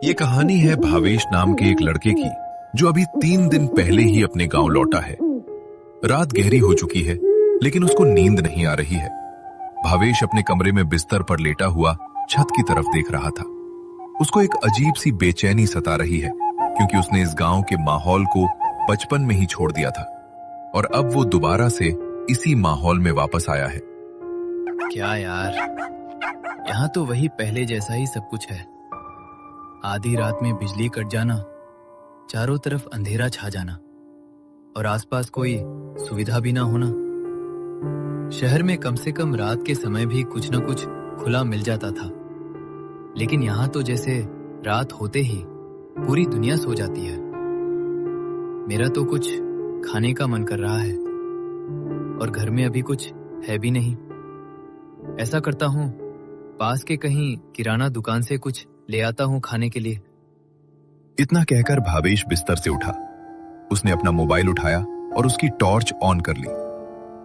ये कहानी है भावेश नाम के एक लड़के की, जो अभी 3 दिन पहले ही अपने गांव लौटा है। रात गहरी हो चुकी है, लेकिन उसको नींद नहीं आ रही है। भावेश अपने कमरे में बिस्तर पर लेटा हुआ छत की तरफ देख रहा था। उसको एक अजीब सी बेचैनी सता रही है, क्योंकि उसने इस गांव के माहौल को बचपन में ही छोड़ दिया था और अब वो दोबारा से इसी माहौल में वापस आया है। क्या यार, यहाँ तो वही पहले जैसा ही सब कुछ है। आधी रात में बिजली कट जाना, चारों तरफ अंधेरा छा जाना और आसपास कोई सुविधा भी ना होना। शहर में कम से कम रात के समय भी कुछ न कुछ खुला मिल जाता था, लेकिन यहाँ तो जैसे रात होते ही पूरी दुनिया सो जाती है। मेरा तो कुछ खाने का मन कर रहा है और घर में अभी कुछ है भी नहीं। ऐसा करता हूँ, पास के कहीं किराना दुकान से कुछ ले आता हूँ खाने के लिए। इतना कहकर भावेश बिस्तर से उठा। उसने अपना मोबाइल उठाया और उसकी टॉर्च ऑन कर ली।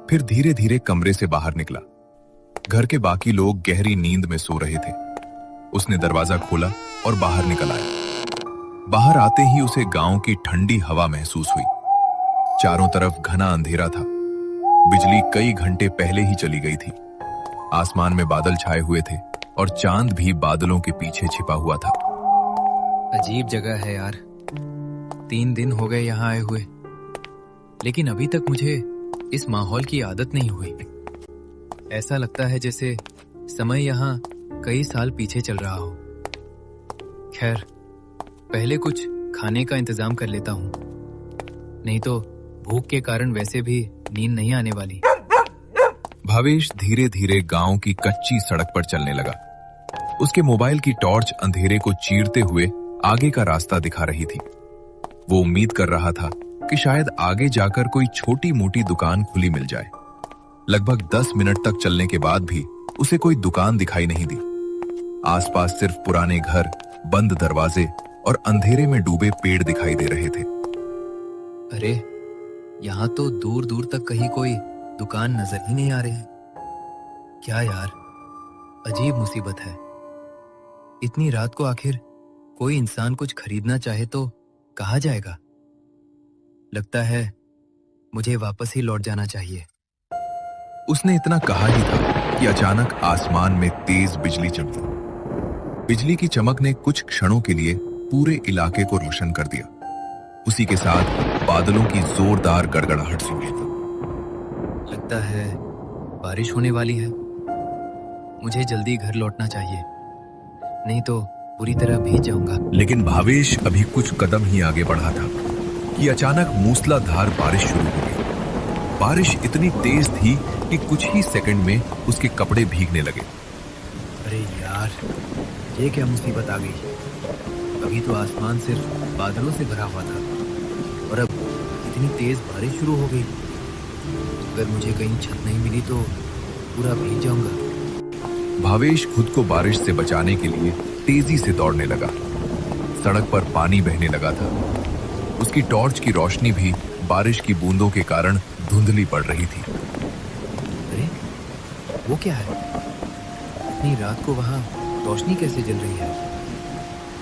फिर धीरे धीरे कमरे से बाहर निकला। घर के बाकी लोग गहरी नींद में सो रहे थे। उसने दरवाजा खोला और बाहर निकल आया। बाहर आते ही उसे गांव की ठंडी हवा महसूस हुई। चारों तरफ घना अंधेरा था। बिजली कई घंटे पहले ही चली गई थी। आसमान में बादल छाए हुए थे और चांद भी बादलों के पीछे छिपा हुआ था। अजीब जगह है यार। 3 दिन हो गए यहाँ आए हुए, लेकिन अभी तक मुझे इस माहौल की आदत नहीं हुई। ऐसा लगता है जैसे समय यहाँ कई साल पीछे चल रहा हो। खैर, पहले कुछ खाने का इंतजाम कर लेता हूँ, नहीं तो भूख के कारण वैसे भी नींद नहीं आने वाली। भावेश धीरे धीरे गांव की कच्ची सड़क पर चलने लगा। उसके मोबाइल की टॉर्च अंधेरे को चीरते हुए आगे का रास्ता दिखा रही थी। वो उम्मीद कर रहा था कि शायद आगे जाकर कोई छोटी मोटी दुकान खुली मिल जाए। लगभग 10 मिनट तक चलने के बाद भी उसे कोई दुकान दिखाई नहीं दी। आसपास सिर्फ पुराने घर, बंद दरवाजे और अंधेरे में डूबे पेड़ दिखाई दे रहे थे। अरे, यहाँ तो दूर दूर तक कहीं कोई दुकान नजर ही नहीं आ रही। क्या यार, अजीब मुसीबत है। इतनी रात को आखिर कोई इंसान कुछ खरीदना चाहे तो कहाँ जाएगा? लगता है मुझे वापस ही लौट जाना चाहिए। उसने इतना कहा ही था कि अचानक आसमान में तेज बिजली चमकी। बिजली की चमक ने कुछ क्षणों के लिए पूरे इलाके को रोशन कर दिया। उसी के साथ बादलों की जोरदार गड़गड़ाहट सुनाई दी। लगता है बारिश होने वाली है। मुझे जल्दी घर लौटना चाहिए, नहीं तो पूरी तरह भीग जाऊंगा। लेकिन भावेश अभी कुछ कदम ही आगे बढ़ा था कि अचानक मूसलाधार बारिश शुरू हो गई। बारिश इतनी तेज थी कि कुछ ही सेकंड में उसके कपड़े भीगने लगे। अरे यार, ये क्या मुसीबत आ गई। अभी तो आसमान सिर्फ बादलों से भरा हुआ था और अब इतनी तेज बारिश शुरू हो गई। अगर मुझे कहीं छत नहीं मिली तो पूरा भीग जाऊंगा। भावेश खुद को बारिश से बचाने के लिए तेजी से दौड़ने लगा। सड़क पर पानी बहने लगा था। उसकी टॉर्च की रोशनी भी बारिश की बूंदों के कारण धुंधली पड़ रही थी। अरे, वो क्या है? इतनी रात को वहां रोशनी कैसे जल रही है?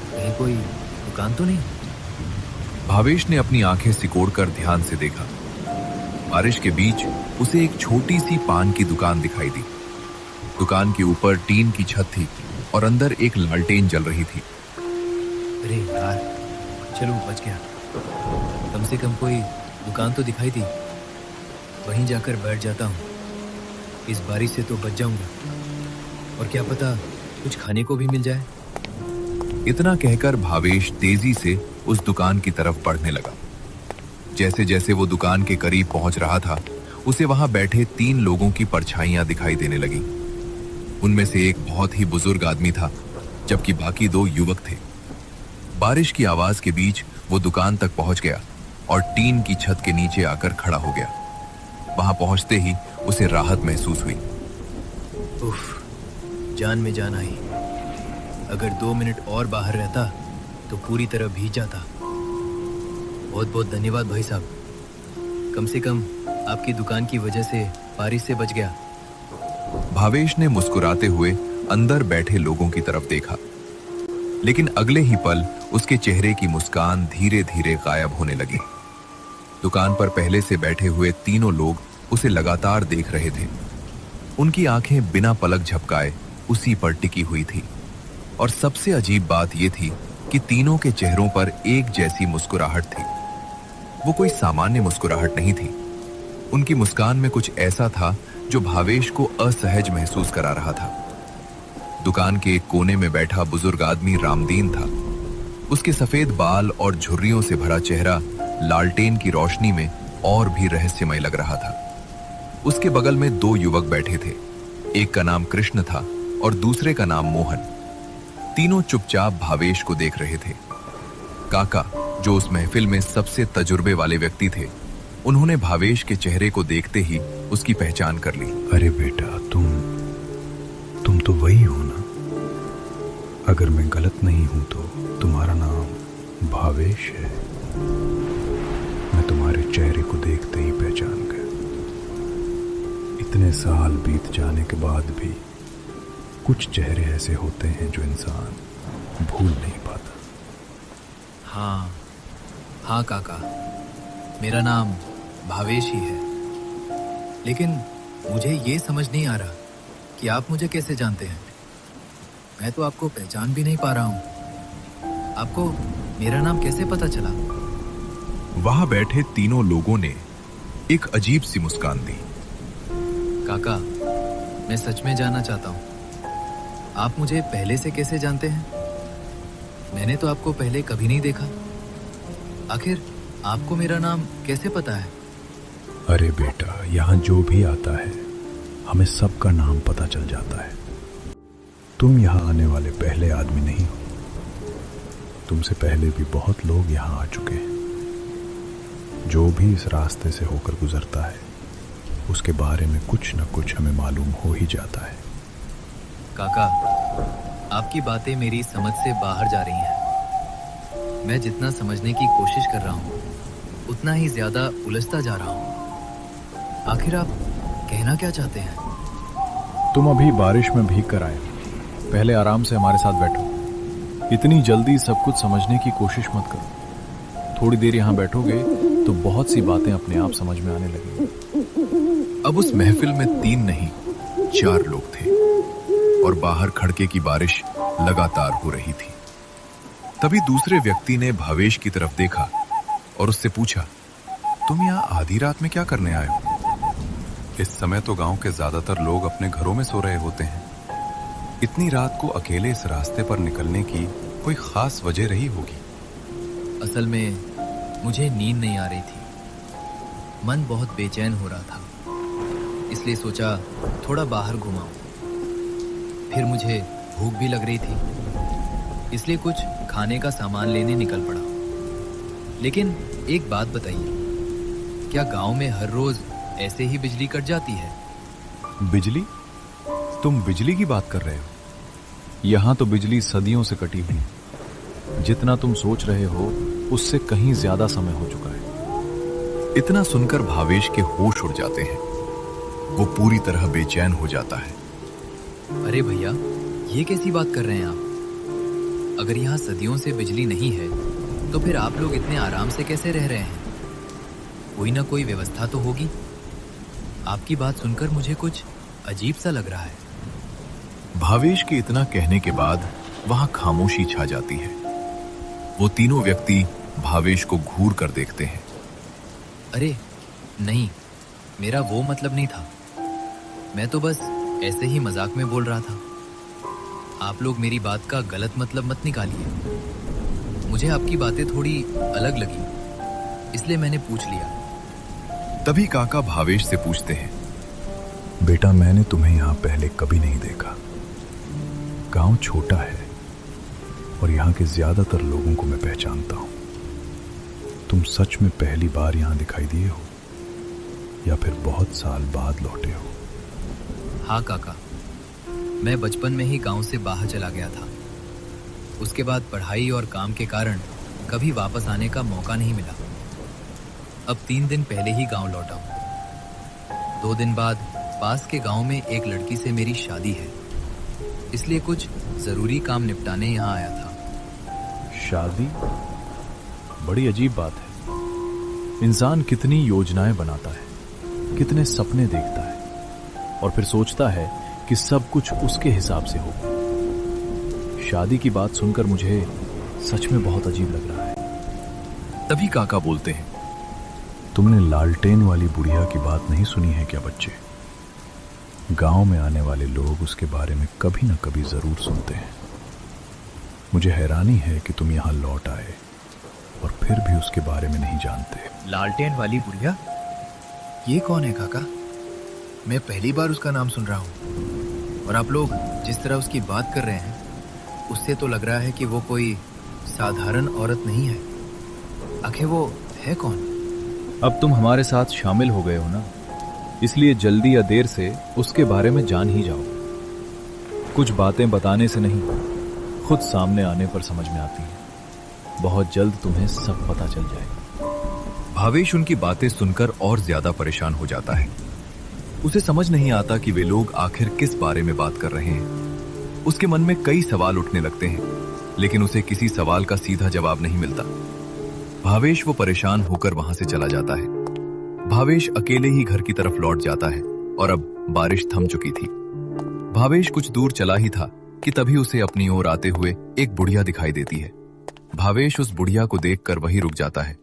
कहीं कोई दुकान तो नहीं? भावेश ने अपनी आंखें सिकोड़कर ध्यान से देखा। बारिश के बीच उसे एक छोटी सी पान की दुकान दिखाई दी। दुकान के ऊपर टीन की छत थी और अंदर एक लालटेन जल रही थी। अरे यार, चलो बच गया। कम से कम कोई दुकान तो दिखाई दी। वहीं जाकर बैठ जाता हूँ। इस बारिश से तो बच जाऊंगा और क्या पता कुछ खाने को भी मिल जाए। इतना कहकर भावेश तेजी से उस दुकान की तरफ बढ़ने लगा। जैसे जैसे वो दुकान के करीब पहुंच रहा था, उसे वहां बैठे 3 लोगों की परछाइयां दिखाई देने लगी। उनमें से एक बहुत ही बुजुर्ग आदमी था, जबकि बाकी 2 युवक थे। बारिश की आवाज के बीच वो दुकान तक पहुंच गया और टीन की छत के नीचे आकर खड़ा हो गया। वहां पहुंचते ही उसे राहत महसूस हुई। उफ, जान में जान आई। अगर 2 मिनट और बाहर रहता तो पूरी तरह भीग जाता। बहुत बहुत धन्यवाद भाई साहब। कम से कम आपकी दुकान की वजह से बारिश से बच गया। भावेश ने मुस्कुराते हुए अंदर बैठे लोगों की तरफ देखा, लेकिन अगले ही पल उसके चेहरे की मुस्कान धीरे धीरे गायब होने लगी। दुकान पर पहले से बैठे हुए तीनों लोग उसे लगातार देख रहे थे। उनकी आंखें बिना पलक झपकाए उसी पर टिकी हुई थी। और सबसे अजीब बात यह थी कि तीनों के चेहरों पर एक जैसी मुस्कुराहट थी। वो कोई सामान्य मुस्कुराहट नहीं थी। उनकी मुस्कान में कुछ ऐसा था जो भावेश को असहज महसूस करा रहा था। दुकान के एक कोने में बैठा बुजुर्ग आदमी रामदीन था। उसके सफेद बाल और झुर्रियों से भरा चेहरा लालटेन की रोशनी में और भी रहस्यमय लग रहा था। उसके बगल में दो युवक बैठे थे। एक का नाम कृष्ण था और दूसरे का नाम मोहन। तीनों चुपचाप भावेश को देख रहे थे। काका, जो उस महफिल में सबसे तजुर्बे वाले व्यक्ति थे, उन्होंने भावेश के चेहरे को देखते ही उसकी पहचान कर ली। अरे बेटा, तुम तो वही हो ना? अगर मैं गलत नहीं हूं तो तुम्हारा नाम भावेश है। मैं तुम्हारे चेहरे को देखते ही पहचान गया। इतने साल बीत जाने के बाद भी कुछ चेहरे ऐसे होते हैं जो इंसान भूल नहीं पाता। हाँ काका, मेरा नाम भावेश ही है। लेकिन मुझे ये समझ नहीं आ रहा कि आप मुझे कैसे जानते हैं। मैं तो आपको पहचान भी नहीं पा रहा हूँ। आपको मेरा नाम कैसे पता चला? वहां बैठे तीनों लोगों ने एक अजीब सी मुस्कान दी। काका, मैं सच में जानना चाहता हूँ, आप मुझे पहले से कैसे जानते हैं? मैंने तो आपको पहले कभी नहीं देखा। आखिर आपको मेरा नाम कैसे पता है? अरे बेटा, यहाँ जो भी आता है हमें सबका नाम पता चल जाता है। तुम यहाँ आने वाले पहले आदमी नहीं हो। तुमसे पहले भी बहुत लोग यहाँ आ चुके हैं। जो भी इस रास्ते से होकर गुजरता है उसके बारे में कुछ न कुछ हमें मालूम हो ही जाता है। काका, आपकी बातें मेरी समझ से बाहर जा रही हैं। मैं जितना समझने की कोशिश कर रहा हूँ उतना ही ज्यादा उलझता जा रहा हूँ। आखिर आप कहना क्या चाहते हैं? तुम अभी बारिश में भीग कर आए, पहले आराम से हमारे साथ बैठो। इतनी जल्दी सब कुछ समझने की कोशिश मत करो। थोड़ी देर यहाँ बैठोगे तो बहुत सी बातें अपने आप समझ में आने लगेंगी। अब उस महफिल में 3 नहीं 4 लोग थे और बाहर खड़के की बारिश लगातार हो रही थी। तभी दूसरे व्यक्ति ने भावेश की तरफ देखा और उससे पूछा, तुम यहाँ आधी रात में क्या करने आए हो? इस समय तो गांव के ज्यादातर लोग अपने घरों में सो रहे होते हैं। इतनी रात को अकेले इस रास्ते पर निकलने की कोई खास वजह रही होगी। असल में मुझे नींद नहीं आ रही थी। मन बहुत बेचैन हो रहा था, इसलिए सोचा थोड़ा बाहर घुमाऊं। फिर मुझे भूख भी लग रही थी, इसलिए कुछ खाने का सामान लेने निकल पड़ा। लेकिन एक बात बताइए, क्या गांव में हर रोज ऐसे ही बिजली कट जाती है? बिजली? तुम बिजली की बात कर रहे हो? यहाँ तो बिजली सदियों से कटी हुई है। जितना तुम सोच रहे हो उससे कहीं ज्यादा समय हो चुका है। इतना सुनकर भावेश के होश उड़ जाते हैं। वो पूरी तरह बेचैन हो जाता है। अरे भैया, ये कैसी बात कर रहे हैं आप? अगर यहाँ सदियों से बिजली नहीं है तो फिर आप लोग इतने आराम से कैसे रह रहे हैं? कोई ना कोई व्यवस्था तो होगी। आपकी बात सुनकर मुझे कुछ अजीब सा लग रहा है। भावेश के इतना कहने के बाद वहां खामोशी छा जाती है। वो तीनों व्यक्ति भावेश को घूर कर देखते हैं। अरे नहीं, मेरा वो मतलब नहीं था। मैं तो बस ऐसे ही मजाक में बोल रहा था। आप लोग मेरी बात का गलत मतलब मत निकालिए। मुझे आपकी बातें थोड़ी अलग लगी, इसलिए मैंने पूछ लिया। तभी काका भावेश से पूछते हैं, बेटा, मैंने तुम्हें यहाँ पहले कभी नहीं देखा। गांव छोटा है और यहाँ के ज्यादातर लोगों को मैं पहचानता हूँ। तुम सच में पहली बार यहाँ दिखाई दिए हो या फिर बहुत साल बाद लौटे हो? हाँ काका, मैं बचपन में ही गांव से बाहर चला गया था। उसके बाद पढ़ाई और काम के कारण कभी वापस आने का मौका नहीं मिला। अब 3 दिन पहले ही गांव लौटा हूँ। 2 दिन बाद पास के गांव में एक लड़की से मेरी शादी है, इसलिए कुछ जरूरी काम निपटाने यहाँ आया था। शादी बड़ी अजीब बात है। इंसान कितनी योजनाएं बनाता है, कितने सपने देखता है और फिर सोचता है कि सब कुछ उसके हिसाब से हो। शादी की बात सुनकर मुझे सच में बहुत अजीब लग रहा है। तभी काका बोलते हैं, तुमने लालटेन वाली बुढ़िया की बात नहीं सुनी है क्या बच्चे? गांव में आने वाले लोग उसके बारे में कभी न कभी जरूर सुनते हैं। मुझे हैरानी है कि तुम यहाँ लौट आए और फिर भी उसके बारे में नहीं जानते। लालटेन वाली बुढ़िया? ये कौन है काका? मैं पहली बार उसका नाम सुन रहा हूँ। और आप लोग जिस तरह उसकी बात कर रहे हैं, उससे तो लग रहा है कि वो कोई साधारण औरत नहीं है। आखिर वो है कौन? अब तुम हमारे साथ शामिल हो गए हो ना, इसलिए जल्दी या देर से उसके बारे में जान ही जाओ। कुछ बातें बताने से नहीं, खुद सामने आने पर समझ में आती है। बहुत जल्द तुम्हें सब पता चल जाएगा। भावेश उनकी बातें सुनकर और ज्यादा परेशान हो जाता है। उसे समझ नहीं आता कि वे लोग आखिर किस बारे में बात कर रहे हैं। उसके मन में कई सवाल उठने लगते हैं, लेकिन उसे किसी सवाल का सीधा जवाब नहीं मिलता। भावेश वो परेशान होकर वहां से चला जाता है। भावेश अकेले ही घर की तरफ लौट जाता है और अब बारिश थम चुकी थी। भावेश कुछ दूर चला ही था कि तभी उसे अपनी ओर आते हुए एक बुढ़िया दिखाई देती है। भावेश उस बुढ़िया को देखकर वहीं रुक जाता है।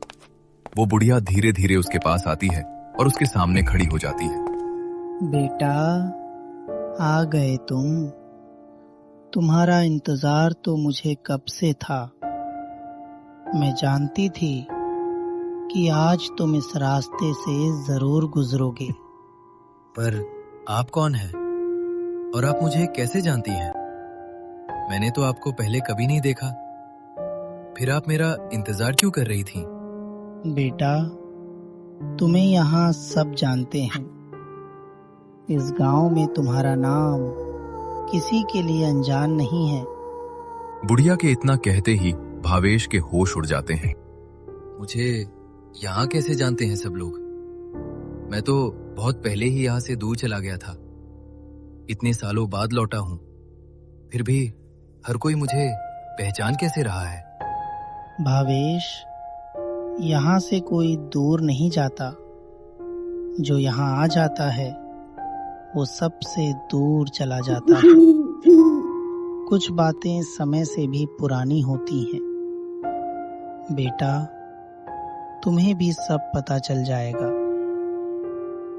वो बुढ़िया धीरे धीरे उसके पास आती है और उसके सामने खड़ी हो जाती है। बेटा, आ गए तुम। तुम्हारा इंतजार तो मुझे कब से था। मैं जानती थी कि आज तुम इस रास्ते से जरूर गुजरोगे। पर आप कौन हैं? और आप मुझे कैसे जानती हैं? मैंने तो आपको पहले कभी नहीं देखा। फिर आप मेरा इंतजार क्यों कर रही थी? बेटा, तुम्हें यहाँ सब जानते हैं। इस गांव में तुम्हारा नाम किसी के लिए अनजान नहीं है। बुढ़िया के इतना कहते ही भावेश के होश उड़ जाते हैं। मुझे यहाँ कैसे जानते हैं सब लोग? मैं तो बहुत पहले ही यहाँ से दूर चला गया था। इतने सालों बाद लौटा हूँ, फिर भी हर कोई मुझे पहचान कैसे रहा है? भावेश, यहाँ से कोई दूर नहीं जाता। जो यहाँ आ जाता है वो सबसे दूर चला जाता है। कुछ बातें समय से भी पुरानी होती हैं। बेटा, तुम्हें भी सब पता चल जाएगा।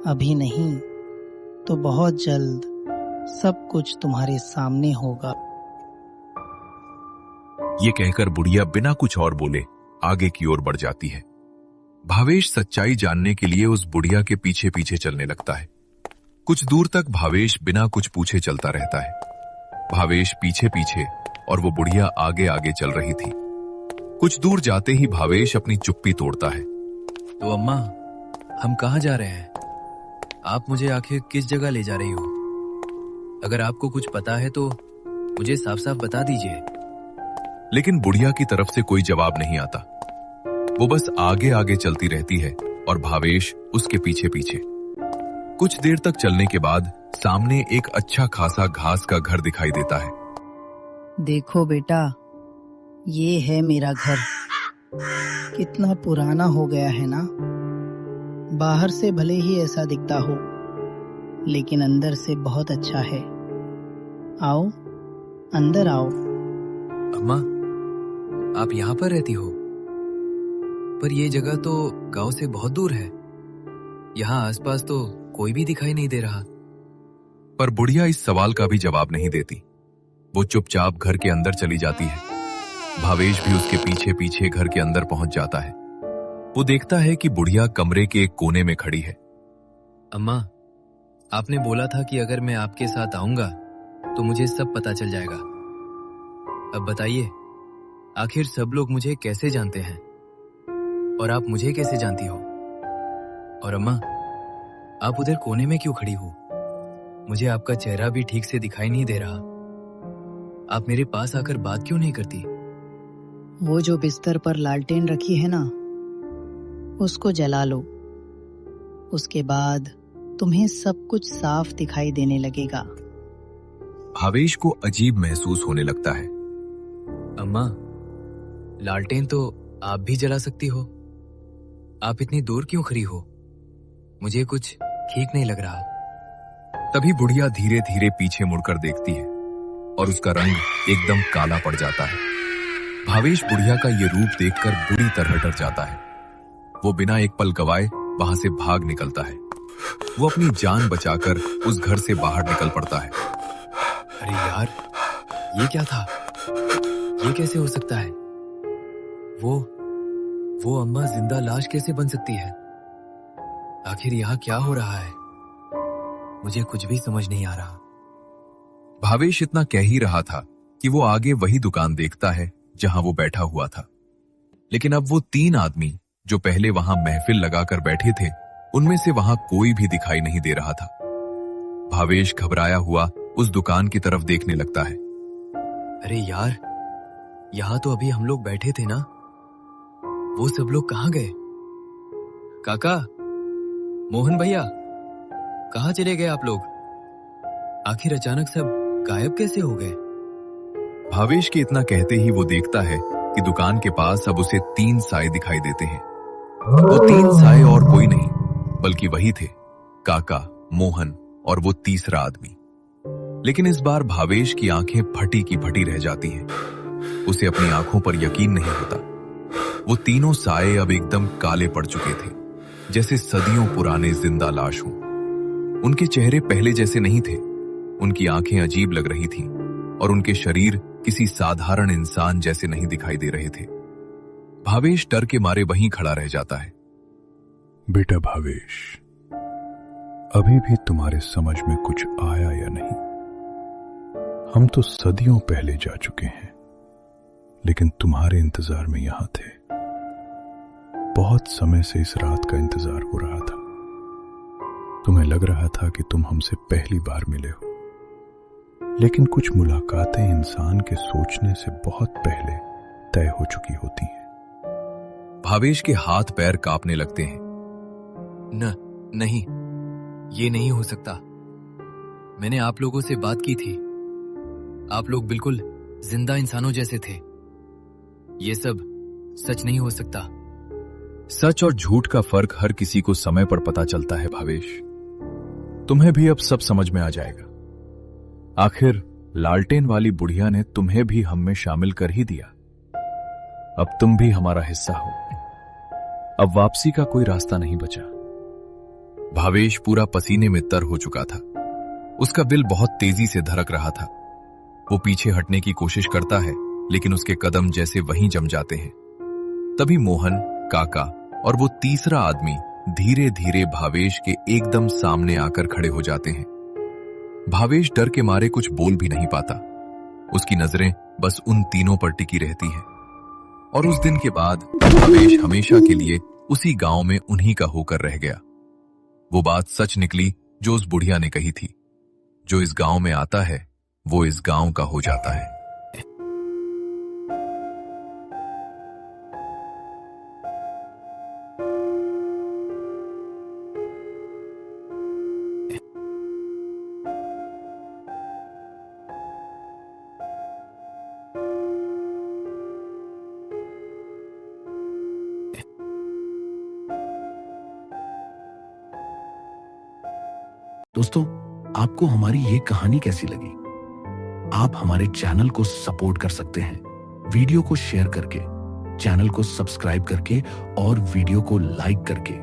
अभी नहीं तो बहुत जल्द सब कुछ तुम्हारे सामने होगा। ये कहकर बुढ़िया बिना कुछ और बोले आगे की ओर बढ़ जाती है। भावेश सच्चाई जानने के लिए उस बुढ़िया के पीछे पीछे चलने लगता है। कुछ दूर तक भावेश बिना कुछ पूछे चलता रहता है। भावेश पीछे पीछे और वो बुढ़िया आगे आगे चल रही थी। कुछ दूर जाते ही भावेश अपनी चुप्पी तोड़ता है। तो अम्मा, हम कहाँ जा रहे हैं? आप मुझे आखिर किस जगह ले जा रही हो? अगर आपको कुछ पता है तो मुझे साफ साफ बता दीजिए। लेकिन बुढ़िया की तरफ से कोई जवाब नहीं आता। वो बस आगे आगे चलती रहती है और भावेश उसके पीछे पीछे। कुछ देर तक चलने के बाद सामने एक अच्छा खासा घास का घर दिखाई देता है। देखो बेटा, ये है मेरा घर। कितना पुराना हो गया है ना। बाहर से भले ही ऐसा दिखता हो, लेकिन अंदर से बहुत अच्छा है। आओ, अंदर आओ। अम्मा, आप यहाँ पर रहती हो? पर ये जगह तो गांव से बहुत दूर है। यहाँ आसपास तो कोई भी दिखाई नहीं दे रहा। पर बुढ़िया इस सवाल का भी जवाब नहीं देती। वो चुपचाप घर के अंदर चली जाती है। भावेश भी उसके पीछे पीछे घर के अंदर पहुंच जाता है। वो देखता है कि बुढ़िया कमरे के एक कोने में खड़ी है। अम्मा, आपने बोला था कि अगर मैं आपके साथ आऊंगा तो मुझे सब पता चल जाएगा। अब बताइए, आखिर सब लोग मुझे कैसे जानते हैं और आप मुझे कैसे जानती हो? और अम्मा, आप उधर कोने में क्यों खड़ी हो? मुझे आपका चेहरा भी ठीक से दिखाई नहीं दे रहा। आप मेरे पास आकर बात क्यों नहीं करती? वो जो बिस्तर पर लालटेन रखी है ना, उसको जला लो। उसके बाद तुम्हें सब कुछ साफ दिखाई देने लगेगा। भावेश को अजीब महसूस होने लगता है। अम्मा, लालटेन तो आप भी जला सकती हो। आप इतनी दूर क्यों खड़ी हो? मुझे कुछ ठीक नहीं लग रहा। तभी बुढ़िया धीरे धीरे पीछे मुड़कर देखती है और उसका रंग एकदम काला पड़ जाता है। भावेश बुढ़िया का ये रूप देखकर बुरी तरह डर जाता है। वो बिना एक पल गवाए वहां से भाग निकलता है। वो अपनी जान बचाकर उस घर से बाहर निकल पड़ता है। अरे यार, ये क्या था? ये कैसे हो सकता है? वो अम्मा जिंदा लाश कैसे बन सकती है? आखिर यहाँ क्या हो रहा है? मुझे कुछ भी समझ नहीं आ रहा। भावेश इतना कह ही रहा था कि वो आगे वही दुकान देखता है जहां वो बैठा हुआ था। लेकिन अब वो 3 आदमी जो पहले वहां महफिल लगाकर बैठे थे, उनमें से वहां कोई भी दिखाई नहीं दे रहा था। भावेश घबराया हुआ उस दुकान की तरफ देखने लगता है। अरे यार, यहाँ तो अभी हम लोग बैठे थे ना? वो सब लोग कहाँ गए? काका, मोहन भैया, कहाँ चले गए आप लोग? आखिर अचानक सब गायब कैसे हो गए? भावेश के इतना कहते ही वो देखता है कि दुकान के पास अब उसे 3 साए दिखाई देते हैं। वो 3 साए और कोई नहीं बल्कि वही थे, काका, मोहन और वो तीसरा आदमी। लेकिन इस बार भावेश की आंखें फटी की फटी रह जाती हैं। उसे अपनी आंखों पर यकीन नहीं होता। वो तीनों साए अब एकदम काले पड़ चुके थे, जैसे सदियों पुराने जिंदा लाश हों। उनके चेहरे पहले जैसे नहीं थे। उनकी आंखें अजीब लग रही थीं और उनके शरीर किसी साधारण इंसान जैसे नहीं दिखाई दे रहे थे। भावेश डर के मारे वहीं खड़ा रह जाता है। बेटा भावेश, अभी भी तुम्हारे समझ में कुछ आया या नहीं? हम तो सदियों पहले जा चुके हैं, लेकिन तुम्हारे इंतजार में यहां थे। बहुत समय से इस रात का इंतजार हो रहा था। तुम्हें लग रहा था कि तुम हमसे पहली बार मिले हो, लेकिन कुछ मुलाकातें इंसान के सोचने से बहुत पहले तय हो चुकी होती हैं। भावेश के हाथ पैर कांपने लगते हैं। नहीं, ये नहीं हो सकता। मैंने आप लोगों से बात की थी। आप लोग बिल्कुल जिंदा इंसानों जैसे थे। ये सब सच नहीं हो सकता। सच और झूठ का फर्क हर किसी को समय पर पता चलता है भावेश। तुम्हें भी अब सब समझ में आ जाएगा। आखिर लालटेन वाली बुढ़िया ने तुम्हें भी हम में शामिल कर ही दिया। अब तुम भी हमारा हिस्सा हो। अब वापसी का कोई रास्ता नहीं बचा। भावेश पूरा पसीने में तर हो चुका था। उसका दिल बहुत तेजी से धड़क रहा था। वो पीछे हटने की कोशिश करता है, लेकिन उसके कदम जैसे वहीं जम जाते हैं। तभी मोहन, काका और वो तीसरा आदमी धीरे धीरे भावेश के एकदम सामने आकर खड़े हो जाते हैं। भावेश डर के मारे कुछ बोल भी नहीं पाता। उसकी नजरें बस उन तीनों पर टिकी रहती हैं। और उस दिन के बाद भावेश हमेशा के लिए उसी गांव में उन्हीं का होकर रह गया। वो बात सच निकली जो उस बुढ़िया ने कही थी, जो इस गांव में आता है वो इस गांव का हो जाता है। दोस्तों, आपको हमारी ये कहानी कैसी लगी? आप हमारे चैनल को सपोर्ट कर सकते हैं वीडियो को शेयर करके, चैनल को सब्सक्राइब करके और वीडियो को लाइक करके।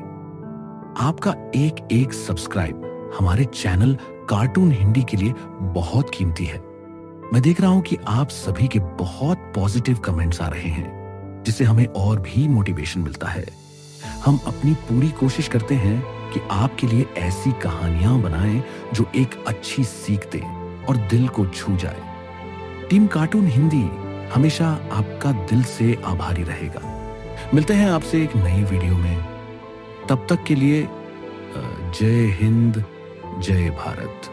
आपका एक एक सब्सक्राइब हमारे चैनल कार्टून हिंदी के लिए बहुत कीमती है। मैं देख रहा हूं कि आप सभी के बहुत पॉजिटिव कमेंट्स आ रहे हैं, जिससे हमें और भी मोटिवेशन मिलता है। हम अपनी पूरी कोशिश करते हैं कि आपके लिए ऐसी कहानियां बनाएं जो एक अच्छी सीख दे और दिल को छू जाए। टीम कार्टून हिंदी हमेशा आपका दिल से आभारी रहेगा। मिलते हैं आपसे एक नई वीडियो में। तब तक के लिए जय हिंद, जय भारत।